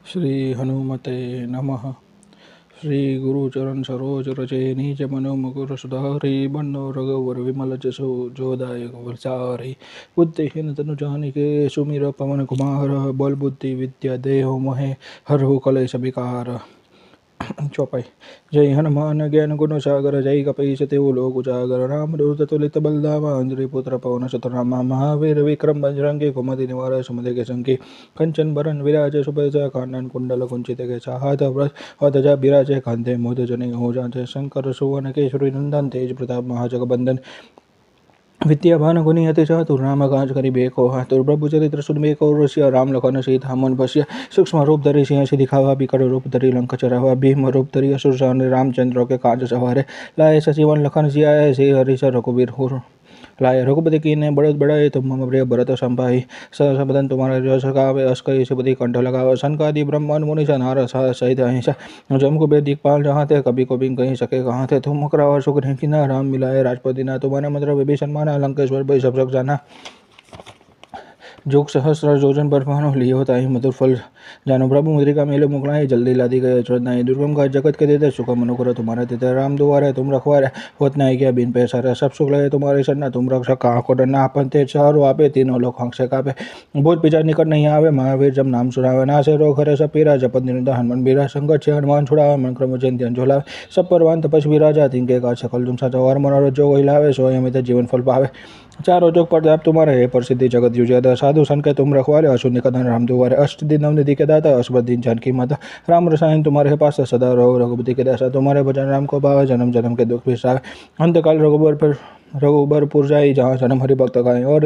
श्री हनुमते नमः। श्री गुरुचरण सरोज रचे नीच मनो मुकुर सुधारी बन्नो रघुवर विमल जसो जोदायक वसारी। बुद्धिहीन तनु जानिके सुमिर पवन कुमार बल बुद्धि विद्या देहो मोहे हरहु कलेश विकार। चौपाई। जय हनुमान ज्ञान गुण सागर जय कपीस तेऊ लोक उजागर राम दूत तुलित बलधामा अंजलि पुत्र पवन सुत नामा महावीर विक्रम बजरंगी कुमति निवार सुमति के संगी कंचन बरन विराज सुबेसा कानन कुंडल कुंचित के हाथ ध्वजा विराजे कांधे मोद जने हो जाते शंकर सुवन केशरी नंदन तेज प्रताप महाजगबंदन विद्यावान गुणी अति चातुर राम काज करिबेको आतुर प्रभु चरित्र सुनबेको रसिया राम लखन सीता मन बसिया सूक्ष्म रूप धरि सिंह से दिखावा बिकट रूप धरि लंका चढ़ावा भीम रूप धरि असुर सहने रामचंद्र के काज सवारे लाए सजीवन लखन सियाए से हरिश रघुवीर हुर लाए रघुपति कीन्हे बढ़त बढ़ाए तुम मम प्रिय भरत संपाहि सहस बदन तुम्हारा जस गावे अस कहि सुपति कंठ लगावे सनकादि ब्रह्मांड मुनि नारद सहित अहिंसा जम को बेद दिक्पाल जहाँ थे कभी को भी कहीं सके कहाँ थे तुम मकरा और शुक्र कि ना राम मिलाए राजपति ना तुम्हारा मंत्र विभीषण माना लंकेश्वर भाई सब जाना जोग सहस्र जोजन पर पानो लियो ताहि मधुर फल जानो प्रभु मुद्रिका मेले मुकलाए जल्दी लादी गए श्रद्धाएं दुर्गम का जगत के देते सुख मनुकर तुम्हारे देते राम दुआरे तुम रखवारे होत नहीं क्या बिन पैसा सब सुख लगे तुम्हारे सन्ना तुम रक्षा कहा को डरना अपन ते चारों आपे तीनों लोग हंस से कापे बोझ पिचार निकट नहीं आवे महावीर जब नाम सुनावे ना से रोग हरे सब पीरा जपत निरंतर हनुमान बीरा संकट से हनुमान छुड़ावे मन क्रम जन ध्यान झोलावे सब परवान तपस विराजा तिनके का सकल तुम सचा और मनोरथ जो हिलावे सो अमित जीवन फल पावे चारों जोग पर तुम्हारे है प्रसिद्धि जगत युजदा साधु सन के तुम रखवारे अशून्य कदन राम दुआरे अष्ट दिन नवनिधि के दाता अष्ट दिन जानकी माता राम रसायन तुम्हारे पास सदा रहो रघुपति के दासा तुम्हारे भजन राम को भावे जन्म जन्म के दुख विसावे अंतकाल रघुबरपुर जाई जहाँ जन्म हरि भक्त गाए और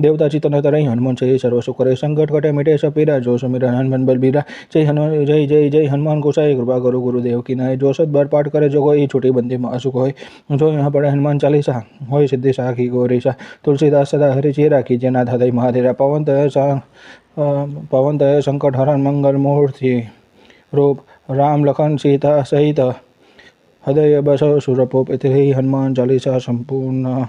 देवता चितन तरई हनुमान से सर्व सुख करे संकट कटे मिटे सब पीरा जो सुमिर हनुमान बलबीरा जय हनुमान जय जय जय हनुमान गोसाई कृपा करो गुरुदेव की नाय जो सत बार पाठ करे जो कोई छुटी बंदी में असुख होय जो यहाँ पढ़े हनुमान चालीसा होय सिद्धि साखी गौरीसा तुलसीदास सदा हरि चेरा की जना हृदय महाधेरा पवन तय संकट हरण मंगल मूर्ति रूप राम लखन सीता सहित हृदय बसो सुरपूप इति हनुमान चालीसा संपूर्ण।